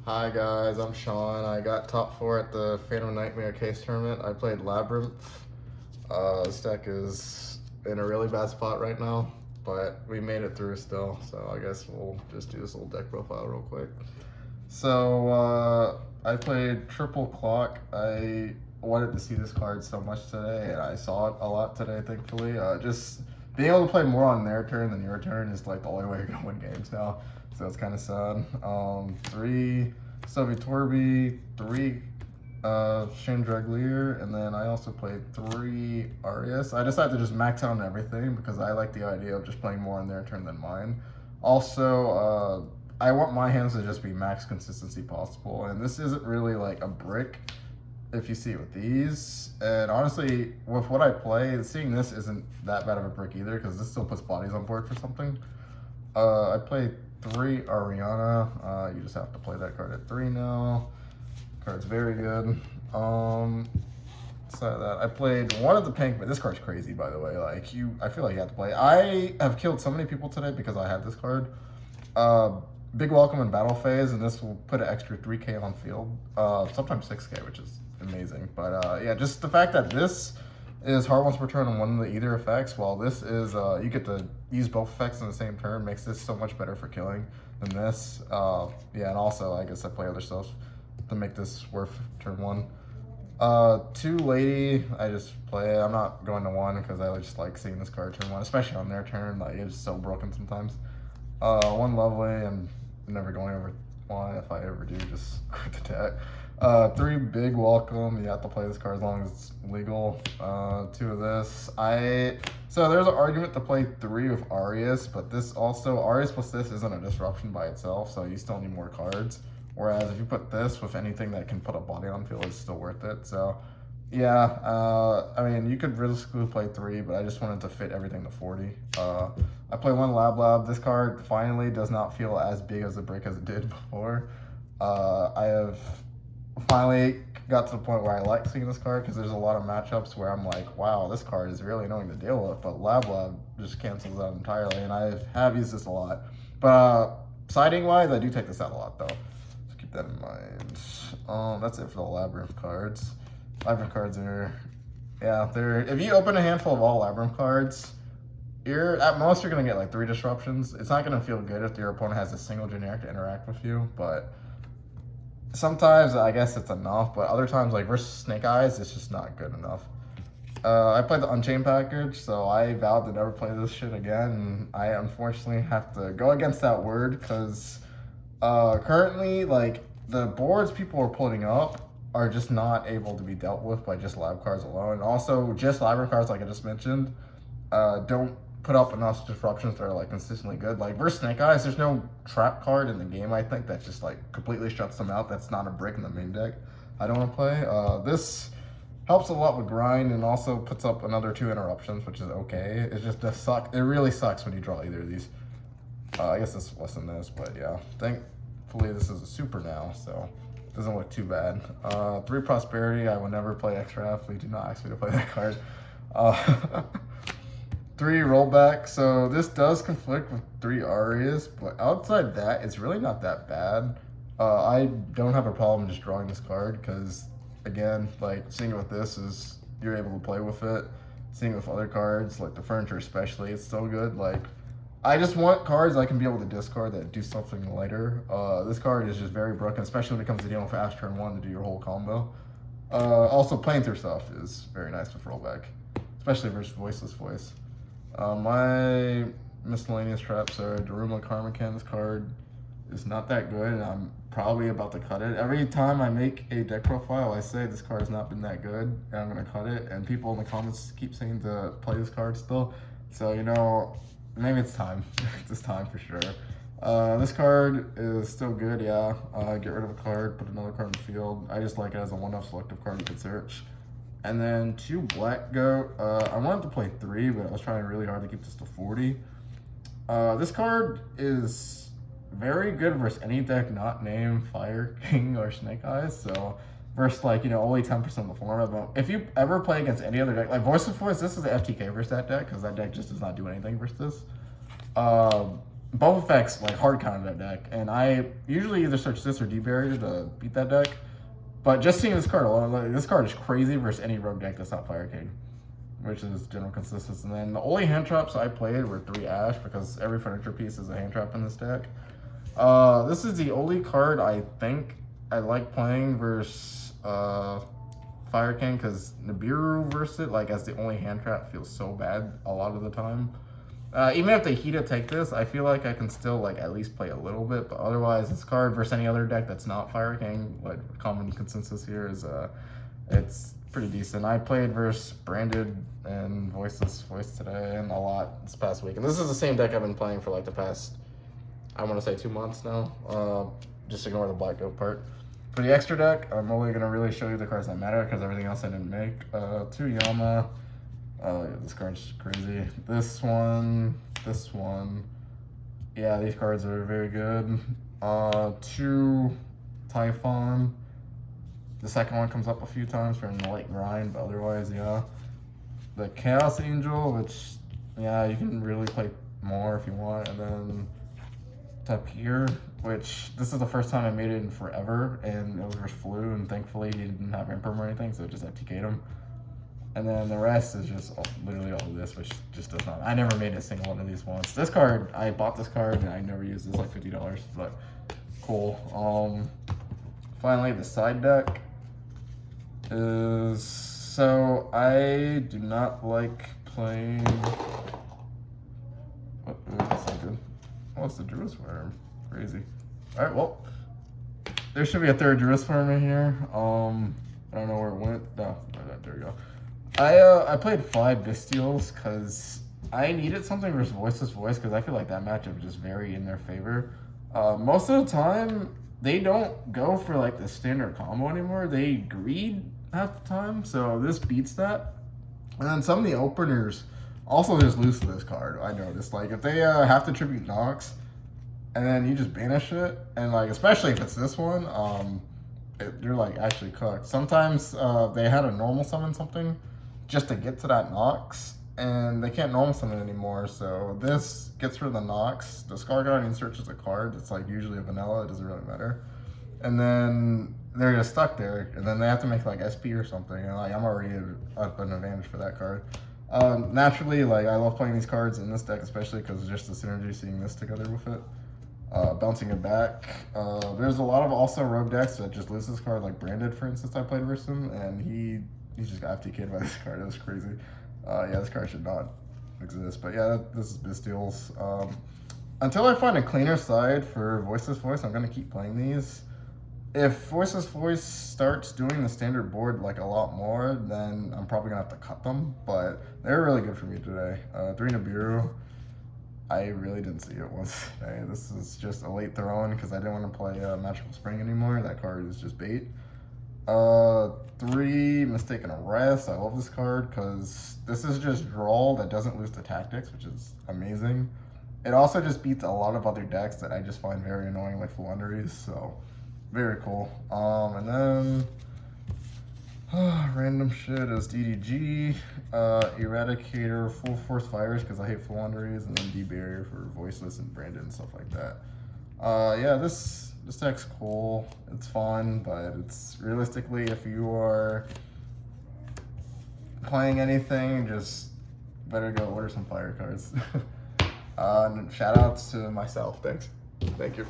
Hi guys, I'm Sean. I got top 4 at the Phantom Nightmare case tournament. I played Labrynth. This deck is in a really bad spot right now, but we made it through still, so I guess we'll just do this little deck profile real quick. So, I played Triple Clock. I wanted to see this card so much today, and I saw it a lot today, thankfully. Just being able to play more on their turn than your turn is like the only way you're gonna win games now. So it's kind of sad. 3 Soviet Torby, 3 Chandraglier, and then I also played 3 Arias. I decided to just max out on everything because I like the idea of just playing more on their turn than mine. Also, I want my hands to just be max consistency possible, and this isn't really like a brick if you see it with these. And honestly, with what I play, seeing this isn't that bad of a brick either because this still puts bodies on board for something. I played 3 Ariana. You just have to play that card at 3 now. Card's very good. So that I played one of the pink, but this card's crazy, by the way. Like I feel like you have to play. I have killed so many people today because I had this card. Big welcome in battle phase, and this will put an extra 3k on field. Sometimes 6k, which is amazing. But yeah, just the fact that this is hard once per turn on one of the either effects, while this is you get to use both effects in the same turn, makes this so much better for killing than this. Yeah, and also I guess I play other stuff to make this worth turn 1. 2 Lady, I just play it. I'm not going to 1 because I just like seeing this card turn 1, especially on their turn. Like it's so broken sometimes. 1 Lovely, I'm never going over 1. If I ever do, just quit the deck. 3 Big Welcome. You have to play this card as long as it's legal. 2 of this. So there's an argument to play 3 with Arias, but this also, Arias plus this isn't a disruption by itself, so you still need more cards. Whereas if you put this with anything that can put a body on field, it's still worth it. So yeah, I mean, you could realistically play 3, but I just wanted to fit everything to 40. I play 1 Lab. This card finally does not feel as big as a brick as it did before. I have finally got to the point where I like seeing this card because there's a lot of matchups where I'm like, wow, this card is really annoying to deal with, but Lab just cancels out entirely, and I have used this a lot. But siding-wise, I do take this out a lot, though. So keep that in mind. That's it for the Labrynth cards. Labrynth cards are, yeah, if you open a handful of all Labrynth cards, at most you're going to get like 3 disruptions. It's not going to feel good if your opponent has a single generic to interact with you, but sometimes I guess it's enough, but other times, like versus Snake Eyes, it's just not good enough. I played the Unchained package, so I vowed to never play this shit again, and I unfortunately have to go against that word because currently, like, the boards people are putting up are just not able to be dealt with by just lab cards alone. And also, just library cards, like I just mentioned, don't put up enough disruptions that are like consistently good. Like versus Snake Eyes, there's no trap card in the game, I think, that just like completely shuts them out. That's not a brick in the main deck I don't want to play. This helps a lot with grind and also puts up another 2 interruptions, which is okay. It just does suck. It really sucks when you draw either of these. I guess it's less than this, but yeah. Thankfully this is a super now, so it doesn't look too bad. 3 Prosperity, I will never play extra athlete. Do not ask me to play that card. 3 Rollback, so this does conflict with 3 Arias, but outside that, it's really not that bad. I don't have a problem just drawing this card because, again, like seeing it with this is you're able to play with it. Seeing it with other cards, like the furniture especially, it's so good. Like, I just want cards I can be able to discard that do something lighter. This card is just very broken, especially when it comes to dealing with Ash turn 1 to do your whole combo. Also, playing through stuff is very nice with Rollback, especially versus Voiceless Voice. My miscellaneous traps are Daruma Karmakan. This card is not that good, and I'm probably about to cut it. Every time I make a deck profile, I say this card has not been that good, and I'm going to cut it. And people in the comments keep saying to play this card still. So, you know, maybe it's time. It's time for sure. This card is still good, yeah. Get rid of a card, put another card in the field. I just like it as a one-off selective card you can search. And then 2 Black Goat. I wanted to play 3, but I was trying really hard to keep this to 40. This card is very good versus any deck not named Fire King or Snake Eyes. So versus like, you know, only 10% of the format. But if you ever play against any other deck, like Voice of Force, this is the FTK versus that deck because that deck just does not do anything versus this. both effects like hard counter that deck, and I usually either search this or D-Barrier to beat that deck. But just seeing this card alone, like, this card is crazy versus any rogue deck that's not Fire King, which is general consistency. And then the only hand traps I played were 3 Ash because every furniture piece is a hand trap in this deck. This is the only card I think I like playing versus Fire King because Nibiru versus it, like as the only hand trap, feels so bad a lot of the time. Even if they Hita take this, I feel like I can still like at least play a little bit, but otherwise this card versus any other deck that's not Fire King, like common consensus here is it's pretty decent. I played versus Branded and Voiceless Voice today and a lot this past week. And this is the same deck I've been playing for like the past, I want to say 2 months now. Just ignore the Black Goat part. For the extra deck, I'm only going to really show you the cards that matter because everything else I didn't make. 2 Yama. This card's crazy. This one. Yeah, these cards are very good. 2 Typhon. The second one comes up a few times for a light grind, but otherwise, yeah. The Chaos Angel, which, yeah, you can really play more if you want. And then Tapir, which this is the first time I made it in forever, and it was versus Flu, and thankfully he didn't have Imperm or anything, so it just FTK'd him. And then the rest is just literally all of this, which just does not. I never made a single one of these once. This card, I bought this card and I never used it. It's like $50, but cool. Finally, the side deck is, so I do not like playing. Oh, that's not good. Oh, it's the Druid's Worm. Crazy. All right, well, there should be a third Druid's Worm in here. I don't know where it went. No, there we go. I played 5 Bystials because I needed something versus Voiceless Voice because I feel like that matchup is just very in their favor. Most of the time, they don't go for like the standard combo anymore. They greed half the time, so this beats that. And then some of the openers also just lose to this card. I noticed, like if they have to tribute Nox, and then you just banish it, and like especially if it's this one, you're like actually cooked. Sometimes they had a normal summon something just to get to that Nox, and they can't normal summon anymore, so this gets rid of the Nox. The Scar Guardian searches a card. It's like usually a vanilla, it doesn't really matter. And then they're just stuck there, and then they have to make like SP or something, and like I'm already at an advantage for that card. Naturally, like I love playing these cards in this deck, especially because it's just the synergy seeing this together with it. Bouncing it back. There's a lot of also rogue decks that just lose this card, like Branded, for instance. I played versus him, and he just got FTK'd by this card. It was crazy. Yeah, this card should not exist. But yeah, this is Bystials. Until I find a cleaner side for Voiceless Voice, I'm going to keep playing these. If Voiceless Voice starts doing the standard board like a lot more, then I'm probably going to have to cut them. But they're really good for me today. 3 Nibiru. I really didn't see it once today. This is just a late throw-in because I didn't want to play Magical Spring anymore. That card is just bait. 3 Mistaken Arrest. I love this card because this is just draw that doesn't lose to tactics, which is amazing. It also just beats a lot of other decks that I just find very annoying, like Philanderies, so very cool. And then random shit is DDG, Eradicator, Full Force Virus because I hate Philanderies, and then D-Barrier for Voiceless and Brandon and stuff like that. Yeah, this deck's cool. It's fun, but it's realistically, if you are playing anything, just better go order some fire cards. And shout outs to myself. Thank you.